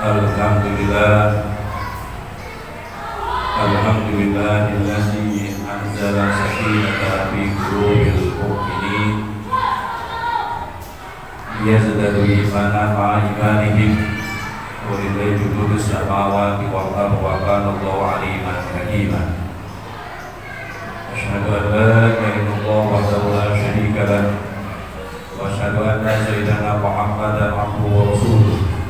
Alhamdulillah, alhamdulillahillazi anzala sakinata fi qulubil mu'minin liyazdadu imanan ma'a imanihim wa lillahi junudus samawati wal ardi wa kana Allahu aliman hakima. Asyhadu an la ilaha illallah wahdahu la syarika lahu wa asyhadu anna sayyidana Muhammadan abduhu wa rasuluh.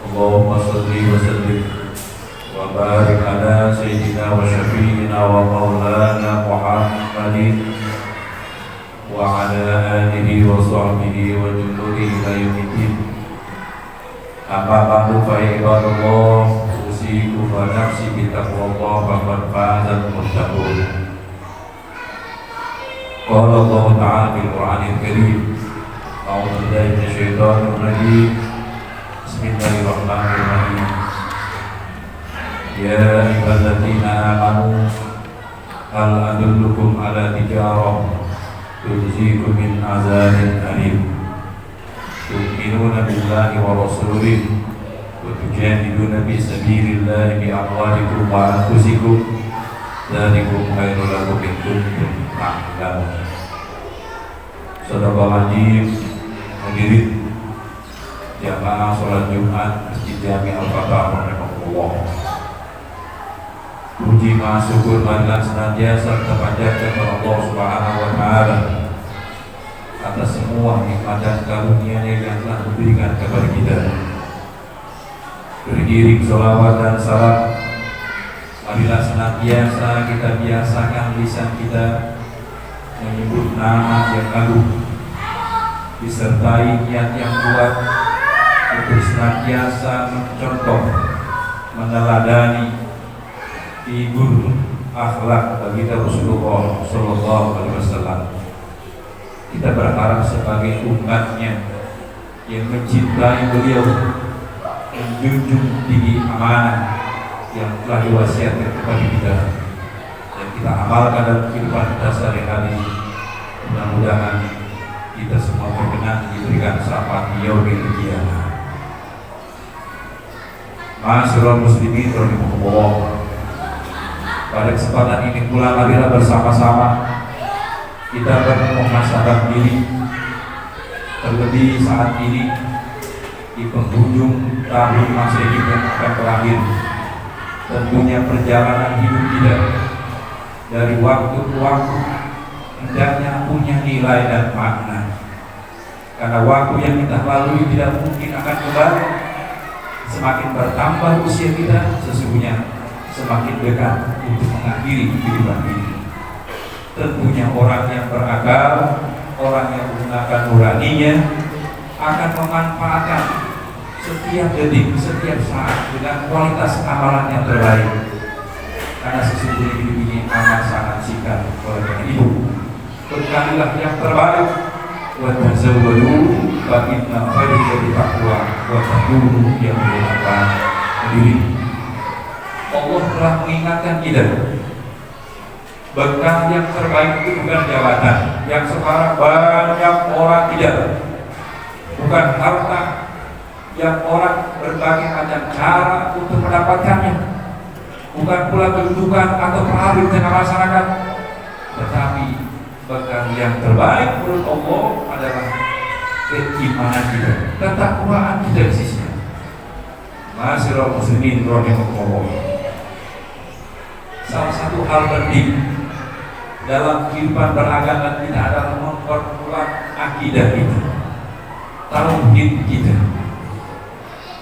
Allahumma shalli wa sallim wa barik ala sayyidina wa syafi'ina wa maulana Muhammadin wa ala alihi wa sahbihi wa junudihi ila yaumiddin. Amma ba'du fa ibadallah, usikum wa nafsi bi taqwallah faqad fazal muttaqun. Qala Allah ta'ala fil Qur'anil Karim, a'udzu billahi minasyaitonir rajim. Bismillahirrahmanirrahim. Ya ayyuhalladzina amanu hal adullukum ala tijarah tunjikum min azabin alim tu'minuna billahi wa rasulihi wa tujahiduna fi sabilillahi bi amwalikum wa anfusikum dzalikum khairul lakum in kuntum ta'lamun. Sadaqallahul azim. Hadirin jamaah sholat Jumat Masjid Jami Al-Fatah rahimahullah. Puji maha syukur marilah senantiasa kita panjatkan kepada Allah Subhanahu wa taala atas semua nikmat dan karunia-Nya yang telah diberikan kepada kita. Beriring sholawat dan salam, marilah senantiasa kita biasakan lisan kita menyebut nama yang agung, disertai niat yang kuat untuk senantiasa mencontoh, meneladani figur akhlak bagi Rasulullah Sallallahu Alaihi Wasallam. Kita berharap sebagai umatnya yang mencintai beliau, menjunjung tinggi amanah yang telah diwasiatkan kepada kita, dan kita amalkan dalam kehidupan kita sehari-hari. Mudah-mudahan kita semua berkenan diberikan syafaat di yaumil qiyamah. Ma'asyiral muslimin rahimakumullah. Pada kesempatan ini pula marilah bersama-sama kita bermuhasabah diri, terlebih saat ini di penghujung tahun Masehi yang akan berakhir. Tentunya perjalanan hidup kita dari waktu ke waktu hendaknya punya nilai dan makna, karena waktu yang kita lalui tidak mungkin akan kembali. Semakin bertambah usia kita, sesungguhnya semakin dekat untuk mengakhiri kehidupan ini. Tentunya orang yang berakal, orang yang menggunakan nuraninya akan memanfaatkan setiap detik, setiap saat dengan kualitas amalan yang terbaik. Karena sesungguhnya hidup ini amat sangat singkat. Oleh karena itu, bekalilah yang terbaik. Wa tazawwadu fa inna khairal taqwa wa taqulu yang bermanfaat. Hadirin, Allah telah mengingatkan kita, bekal yang terbaik itu bukan jabatan yang sekarang banyak orang tidak, bukan harta yang orang berbagai macam cara untuk mendapatkannya, bukan pula kedudukan atau penghargaan di masyarakat, tetapi bekal yang terbaik menurut Allah adalah keimanan kita, ketakwaan kita di sisinya. Ma'asyiral muslimin rahimakumullah. Salah satu hal penting dalam kehidupan beragama kita adalah memperkuat akidah kita, tauhid kita.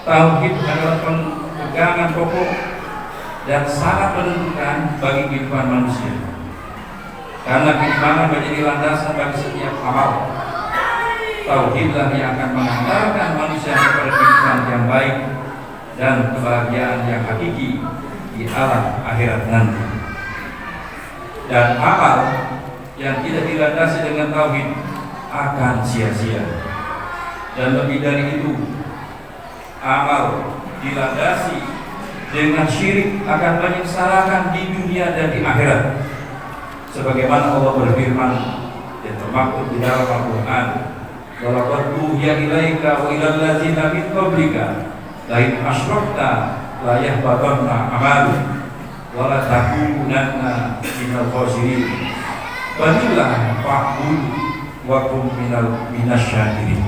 Tauhid adalah pegangan pokok dan sangat menentukan bagi kehidupan manusia, karena keimanan menjadi landasan bagi setiap amal. Tauhidlah yang akan mengantarkan manusia kepada kehidupan yang baik dan kebahagiaan yang hakiki di alam akhirat nanti. Dan amal yang tidak dilandasi dengan tauhid akan sia-sia. Dan lebih dari itu, amal dilandasi dengan syirik akan menyengsarakan di dunia dan di akhirat. Sebagaimana Allah berfirman yang termaktub di dalam Al-Quran, "Walaqad uhiya ilaika wa ilal ladzina min qablika lain asyrakta la yahbatanna amalu wa la takunanna minal khasirin. Balillah fa'bud wa kum minasyakirin.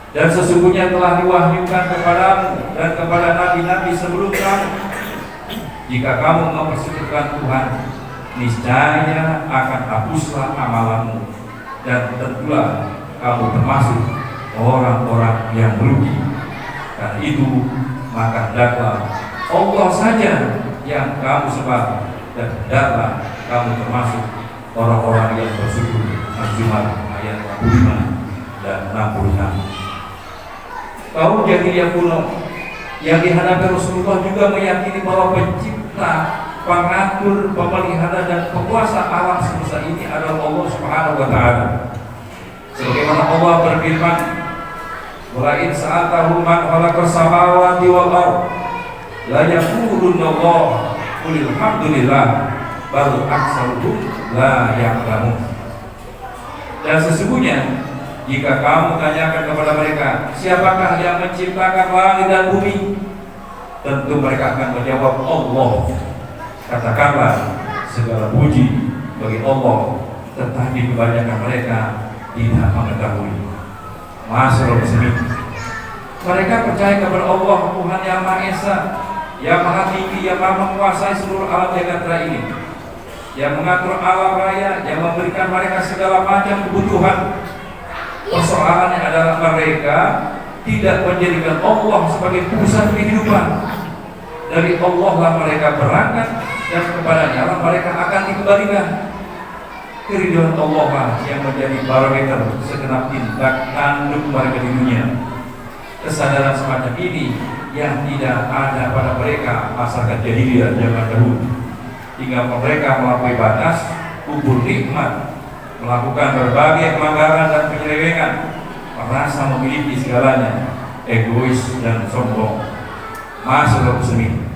Dan sesungguhnya telah diwahyukan kepadamu dan kepada nabi-nabi sebelum kamu, jika kamu mempersekutukan Tuhan, niscaya akan hapuslah amalanmu, dan tentulah kamu termasuk orang-orang yang merugi. Karena itu maka hendaklah Allah saja yang kamu sembah, dan hendaklah kamu termasuk orang-orang yang bersyukur. Al-Zumar ayat 45 dan 66. Kaum jahiliyah kuno yang dihadapi Rasulullah juga meyakini bahwa pencipta, pengatur, pemelihara dan penguasa alam semesta ini adalah Allah Subhanahu wa taala. Sebagaimana Allah berfirman, "Wa in sa'altahu man khalaqas samawati wal ardh la yaqulunna Allah qul alhamdulillah bal aktsaruhum la ya'lamun." Dan sesungguhnya jika kamu tanyakan kepada mereka, siapakah yang menciptakan langit dan bumi, tentu mereka akan menjawab, Allah. Katakanlah, segala puji bagi Allah, tetapi kebanyakan mereka tidak mengetahui. Masyaallah muslimin, mereka percaya kepada Allah, Tuhan yang Maha Esa, yang Maha Tinggi, yang Maha menguasai seluruh alam jagat raya ini, yang mengatur alam raya, yang memberikan mereka segala macam kebutuhan. Persoalannya adalah mereka tidak menjadikan Allah sebagai pusat kehidupan. Dari Allah lah mereka berangkat, dan kepadanya lah mereka akan dikembalikan. Keridhaan Allah lah yang menjadi barometer segenap tindak tanduk mereka di dunia. Kesadaran semacam ini yang tidak ada pada mereka masyarakat jahiliyah zaman dahulu, hingga mereka melampaui batas, kubur nikmat, melakukan berbagai pelanggaran dan penyelewengan, merasa memiliki segalanya, egois dan sombong. Masyaallah muslimin,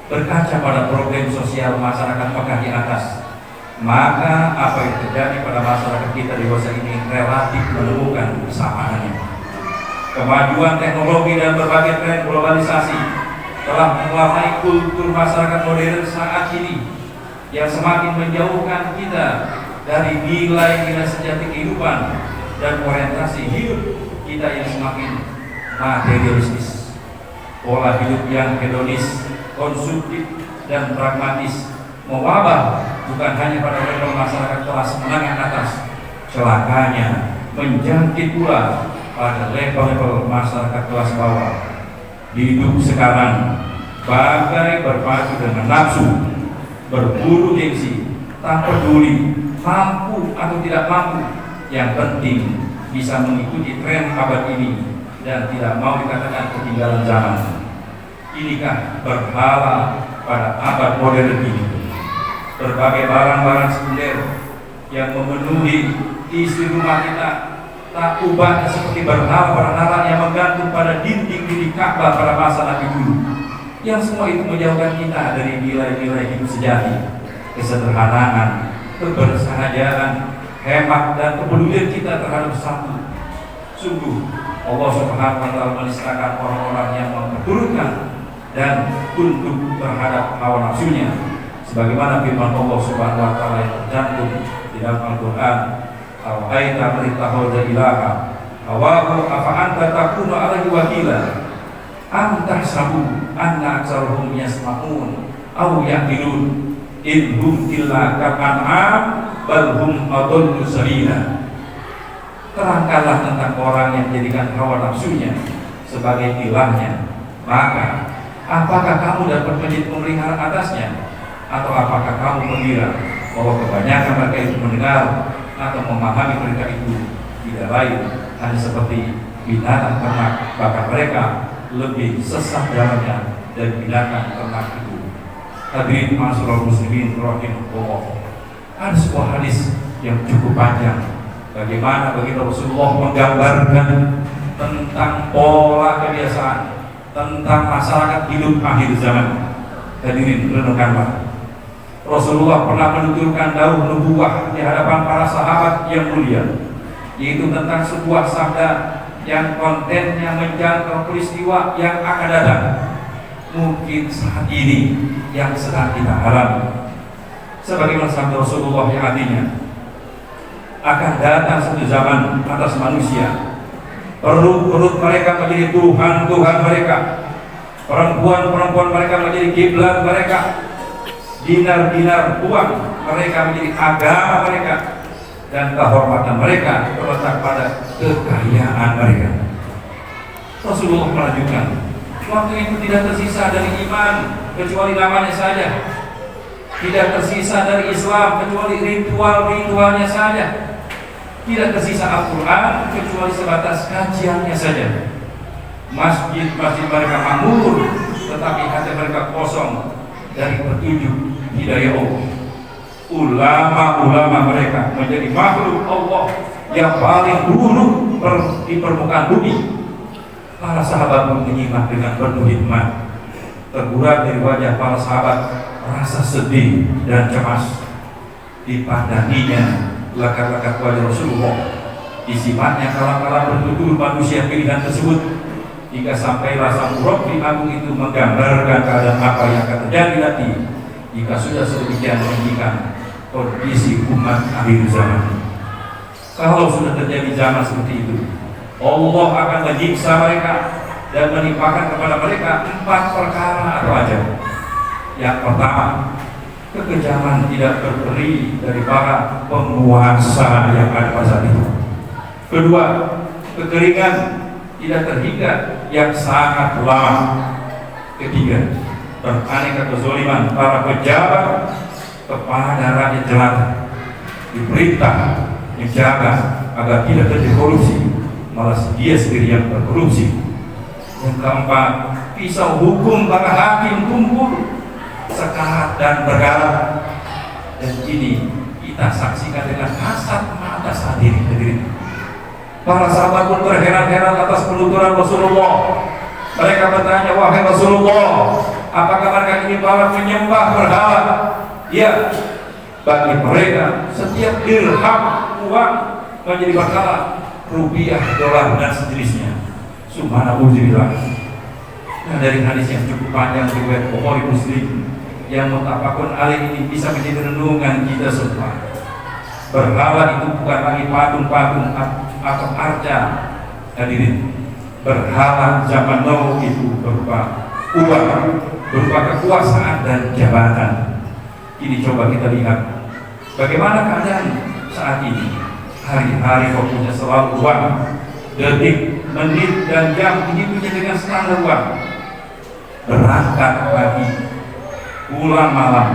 berkaca pada problem sosial masyarakat Mekah di atas, maka apa yang terjadi pada masyarakat kita di masa ini relatif menemukan kesamaannya. Kemajuan teknologi dan berbagai tren globalisasi telah mewarnai kultur masyarakat modern saat ini, yang semakin menjauhkan kita dari nilai-nilai sejati kehidupan dan orientasi hidup kita yang semakin materialistis. Pola hidup yang hedonis, konsumtif dan pragmatis mewabah bukan hanya pada level masyarakat kelas menengah atas, celakanya menjangkit pula pada level-level masyarakat kelas bawah. Hidup sekarang bagai berpacu dengan nafsu, berburu gengsi, tak peduli mampu atau tidak mampu, yang penting bisa mengikuti tren abad ini dan tidak mau dikatakan ketinggalan zaman. Inikah berhala pada abad modern ini? Berbagai barang-barang sekunder yang memenuhi isi rumah kita tak ubahnya seperti berhala-berhala yang menggantung pada dinding-dinding Ka'bah pada masa Nabi dulu. Yang semua itu menjauhkan kita dari nilai-nilai hidup sejati, kesederhanaan, kebersahajaan, hemat dan kepedulian kita terhadap satu. Sungguh Allah Subhanahu wa taala menistakan orang-orang yang memperturutkan dan tunduk terhadap hawa nafsunya, sebagaimana firman Allah Subhanahu wa taala yang tercantum di dalam Al-Qur'an, "Awaita man ittakhadha ilaha hawahu afa anta takunu alaihi wakila am tahsabu anna aktsaruhum yasma'un aw yaqilun in hum illa ka'an'am bal hum adallu sabila." Terangkanlah tentang orang yang menjadikan hawa nafsunya sebagai ilahnya, maka apakah kamu dapat menjadi pemelihara atasnya, atau apakah kamu mengira bahwa kebanyakan mereka itu mendengar atau memahami mereka itu tidak lain hanya seperti binatang ternak, bahkan mereka lebih sesat jalannya dari binatang ternak itu. Hadirin ma'asyiral muslimin rahimahullah, ada sebuah hadis yang cukup panjang bagaimana baginda Rasulullah menggambarkan tentang pola kebiasaan, tentang masyarakat hidup akhir zaman. Hadirin renungkanlah. Rasulullah pernah menuturkan dauh nubuwah di hadapan para sahabat yang mulia, yaitu tentang sebuah sabda yang kontennya menjangkau peristiwa yang akan datang, mungkin saat ini yang sedang kita alami. Sebagaimana sabda Rasulullah yang artinya akan datang satu zaman atas manusia, perut-perut mereka menjadi Tuhan mereka, perempuan mereka menjadi kiblat mereka, dinar uang mereka menjadi agama mereka, dan kehormatan mereka terletak pada kekayaan mereka. Rasulullah melanjutkan, waktu itu tidak tersisa dari iman kecuali namanya saja, tidak tersisa dari Islam kecuali ritualnya saja, tidak tersisa Al-Quran kecuali sebatas kajiannya saja. Masjid-masjid mereka makmur, tetapi hati mereka kosong dari petunjuk hidayah Allah. Ulama-ulama mereka menjadi makhluk Allah yang paling buruk di permukaan bumi. Para sahabat pun menyimak dengan penuh hikmat. Tergurat dari wajah para sahabat rasa sedih dan cemas. Dipandanginya lakat-lakat wajah Rasulullah, disimatnya kala-kala bertutur manusia pilihan tersebut, hingga sampailah sang Rabbi Agung itu menggambarkan keadaan apa yang akan terjadi nanti jika sudah sedemikian meninggikan kondisi umat akhir zaman. Kalau sudah terjadi zaman seperti itu, Allah akan menyiksa mereka dan menimpakan kepada mereka 4 perkara atau ajar. Yang pertama, kekejaman tidak berperi dari para penguasa yang ada pada saat itu. Kedua, kekeringan tidak terhingga yang sangat lama. Ketiga, beraneka kezaliman para pejabat kepada rakyat jelata, diperintah menjaga agar tidak terjadi korupsi, malah dia sendiri yang berkorupsi. Yang keempat, pisau hukum para hakim tumpul, sekarat dan bergarap. Dan ini kita saksikan dengan kasat mata saat ini. Para sahabat pun terheran-heran atas penuturan Rasulullah. Mereka bertanya, wahai Rasulullah, apakah mereka ini para penyembah berhala? Ya, bagi mereka setiap dirham uang menjadi berhala, rupiah, dolar dan sejenisnya. Subhanallah. Nah, dari hadis yang cukup panjang riwayat Bukhari Muslim yang muttafaqun alaih ini bisa menjadi renungan kita semua. Berhala itu bukan lagi patung-patung atau arca. Hadirin, berhala zaman now itu berupa uang, berupa kekuasaan dan jabatan. Ini coba kita lihat bagaimana keadaan saat ini. Hari-hari fokusnya selalu uang, detik, menit, dan jam begitunya dengan standar uang. Berangkat pagi, pulang malam,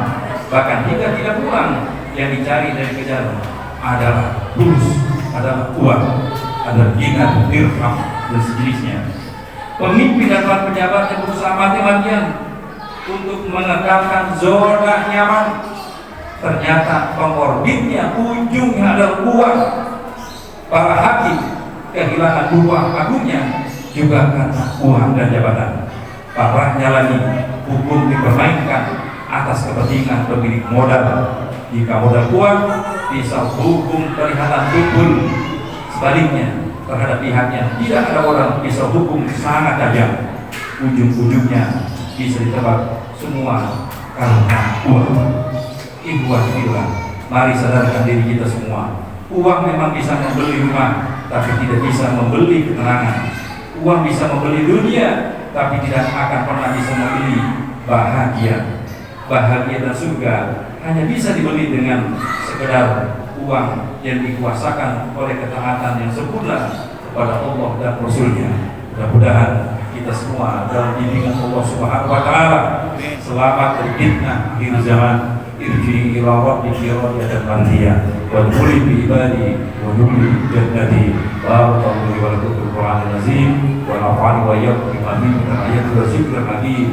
bahkan hingga tidak pulang, yang dicari dari kejar adalah fulus, adalah uang, adalah dinar, dirham dan sejenisnya. Pemimpin dan para pejabatnya berusaha mati-matian untuk menekankan zona nyaman. Ternyata pengorbitnya ujungnya adalah uang. Para hakim kehilangan uang agungnya juga karena uang dan jabatan. Parahnya lagi, hukum dipermainkan atas kepentingan pemilik modal. Jika modal kuat, bisa hukum kelihatan tumpul. Sebaliknya, terhadap pihaknya tidak ada orang bisa hukum sangat tajam. Ujung-ujungnya bisa ditebak semua karena uang. Ikhwan fillah, mari sadarkan diri kita semua. Uang memang bisa membeli rumah, tapi tidak bisa membeli ketenangan. Uang bisa membeli dunia, tapi tidak akan pernah bisa membeli bahagia. Bahagia dan surga hanya bisa dibeli dengan sekedar uang yang dikuasakan oleh ketaatan yang sempurna kepada Allah dan Rasulnya. Mudah-mudahan kita semua dalam bimbingan Allah Subhanahu wa Ta'ala selamat dari fitnah akhir zaman. Irji ila rabbiki radiyatan mardiyah wa dkhuli bi ibadi wa dkhuli jannati. Barakallahu wa lakum fil Qur'anil azim wa nafa'ani wa iyyakum bima fihi min ayatin wa dzikril hakim.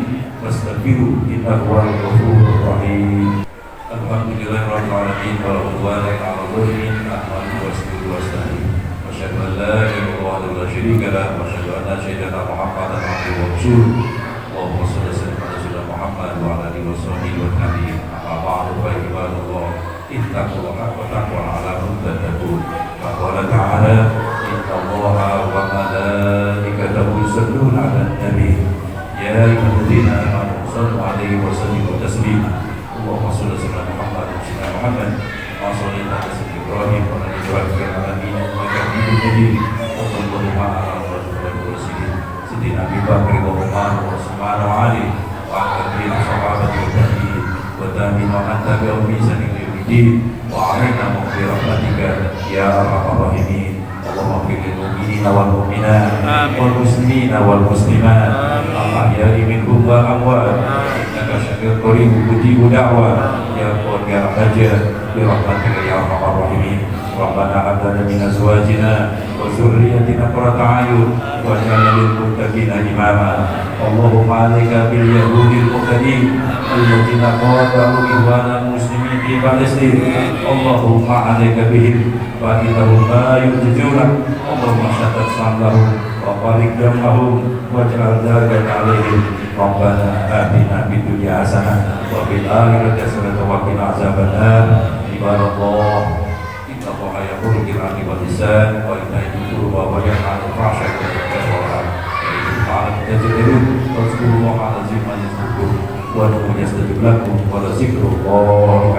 Wastaghfiru innahu huwal ghafurur rahim. Alhamdulillahirabbil alamin wa la udwana illa 'alal zalimin. Ahmadu wa sallu wa sallim. Wa asyhadu an la ilaha illallah wa la syarika lahu wa asyhadu anna sayyidana Muhammadan abduhu wa rasuluh. Allahumma shalli wa sallim ala sayyidina Muhammad wa ala alihi wa sahbihi wa tabi'in. Ba'du fa ibadallah ittaqullaha wa taqwa ala rabbika. Qala ta'ala inna Allaha wa يصلون على النبي يا أيها الذين آمنوا صلوا عليه وسلموا تسليما اللهم صل على محمد وعلى محمد كما صليت على سيدنا إبراهيم وعلى إبراهيم في العالمين إنك حميد مجيد وصلى الله على رسول الله سيدنا أبي بكر وعمر وعثمان وعلي وعلى جميع الصحابة والتابعين والتابعين ومن تبعهم بإحسان إلى يوم الدين وعلينا برحمتك يا أرحم الراحمين اللهم اغفر للمؤمنين والمؤمنات والمسلمين والمسلمات الأحياء منهم والأموات إنك شفيع قريب مجيب دعوة يا قوي يا حاجة برحمتك يا أرحم الراحمين ربنا هب لنا من أزواجنا وذريتنا قرة أعين واجعلنا للمتقين إماما اللهم عليك باليهود المعتدين الذين قاتلوا إخوان المسلمين في فلسطين اللهم عليك بهم فإنهم لا ينجزونك اللهم شتت شملهم وفارق دمهم واجعل ذلك عليهم ربنا آتنا في الدنيا حسنة وفي الآخرة حسنة وقنا عذاب النار عباد الله إن الله يقول بالعدل والإحسان وإيتاء ذي القربى وينهى عن الفحشاء والمنكر والبغي يعظكم تذكرون واذكروا الله العظيم يذكركم وادعوه يستجب لكم ولذكر الله